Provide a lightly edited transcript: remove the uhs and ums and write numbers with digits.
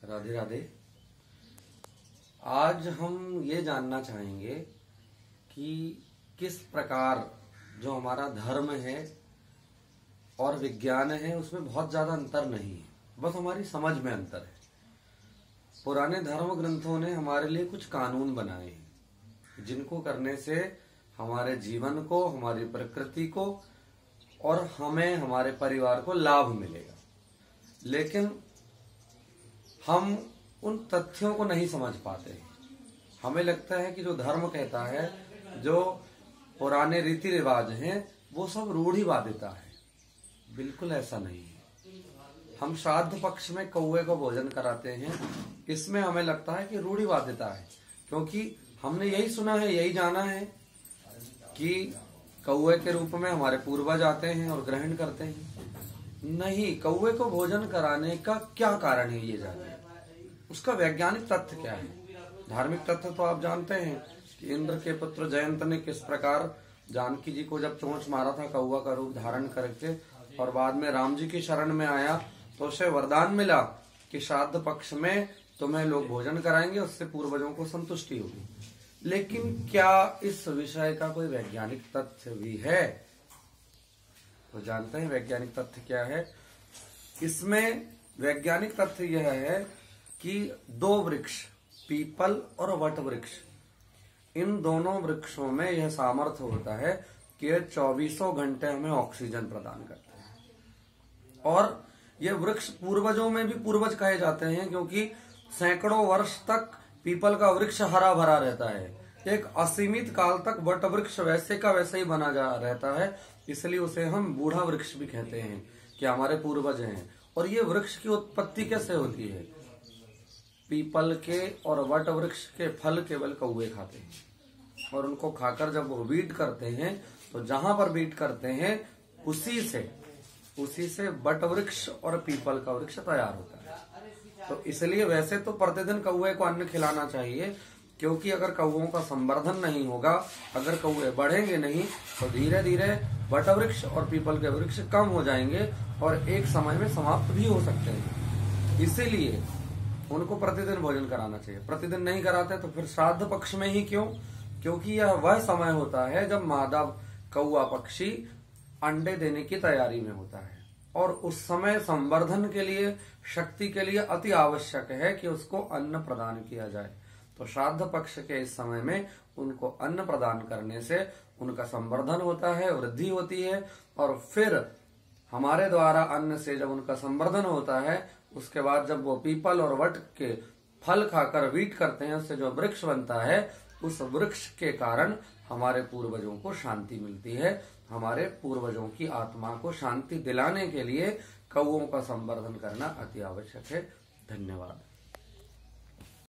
राधे राधे। आज हम ये जानना चाहेंगे कि किस प्रकार जो हमारा धर्म है और विज्ञान है उसमें बहुत ज्यादा अंतर नहीं है, बस हमारी समझ में अंतर है। पुराने धर्म ग्रंथों ने हमारे लिए कुछ कानून बनाए हैं जिनको करने से हमारे जीवन को, हमारी प्रकृति को और हमें, हमारे परिवार को लाभ मिलेगा, लेकिन हम उन तथ्यों को नहीं समझ पाते। हमें लगता है कि जो धर्म कहता है, जो पुराने रीति रिवाज हैं, वो सब रूढ़िवादिता है। बिल्कुल ऐसा नहीं है। हम श्राद्ध पक्ष में कौवे को भोजन कराते हैं, इसमें हमें लगता है कि रूढ़िवादिता है, क्योंकि हमने यही सुना है, यही जाना है कि कौवे के रूप में हमारे पूर्वज आते हैं और ग्रहण करते हैं। नहीं, कौवे को भोजन कराने का क्या कारण है ये जानिए। उसका वैज्ञानिक तथ्य क्या है। धार्मिक तथ्य तो आप जानते हैं कि इंद्र के पुत्र जयंत ने किस प्रकार जानकी जी को जब चोंच मारा था कौवा का रूप धारण करके, और बाद में राम जी की शरण में आया तो उसे वरदान मिला कि श्राद्ध पक्ष में तुम्हें लोग भोजन कराएंगे, उससे पूर्वजों को संतुष्टि होगी। लेकिन क्या इस विषय का कोई वैज्ञानिक तथ्य भी है? तो जानते हैं वैज्ञानिक तथ्य क्या है। इसमें वैज्ञानिक तथ्य यह है कि दो वृक्ष, पीपल और वट वृक्ष, इन दोनों वृक्षों में यह सामर्थ्य होता है कि ये 24 घंटे हमें ऑक्सीजन प्रदान करते हैं। और ये वृक्ष पूर्वजों में भी पूर्वज कहे जाते हैं, क्योंकि सैकड़ों वर्ष तक पीपल का वृक्ष हरा भरा रहता है। एक असीमित काल तक वट वृक्ष वैसे का वैसे ही बना जा रहता है, इसलिए उसे हम बूढ़ा वृक्ष भी कहते हैं कि हमारे पूर्वज हैं। और ये वृक्ष की उत्पत्ति कैसे होती है? पीपल के और वट वृक्ष के फल केवल कौवे खाते हैं, और उनको खाकर जब वो बीट करते हैं तो जहां पर बीट करते हैं उसी से वट वृक्ष और पीपल का वृक्ष तैयार होता है। तो इसलिए वैसे तो प्रतिदिन कौवे को अन्न खिलाना चाहिए, क्योंकि अगर कौवों का संवर्धन नहीं होगा, अगर कौवे बढ़ेंगे नहीं, तो धीरे धीरे वट वृक्ष और पीपल के वृक्ष कम हो जाएंगे और एक समय में समाप्त भी हो सकते हैं। इसीलिए उनको प्रतिदिन भोजन कराना चाहिए। प्रतिदिन नहीं कराते तो फिर श्राद्ध पक्ष में ही क्यों? क्योंकि यह वह समय होता है जब मादा कौवा पक्षी अंडे देने की तैयारी में होता है, और उस समय संवर्धन के लिए, शक्ति के लिए अति आवश्यक है कि उसको अन्न प्रदान किया जाए। तो श्राद्ध पक्ष के इस समय में उनको अन्न प्रदान करने से उनका संवर्धन होता है, वृद्धि होती है, और फिर हमारे द्वारा अन्न से जब उनका संवर्धन होता है, उसके बाद जब वो पीपल और वट के फल खाकर वीट करते हैं, उससे जो वृक्ष बनता है, उस वृक्ष के कारण हमारे पूर्वजों को शांति मिलती है। हमारे पूर्वजों की आत्मा को शांति दिलाने के लिए कौवों का संवर्धन करना अति आवश्यक है। धन्यवाद।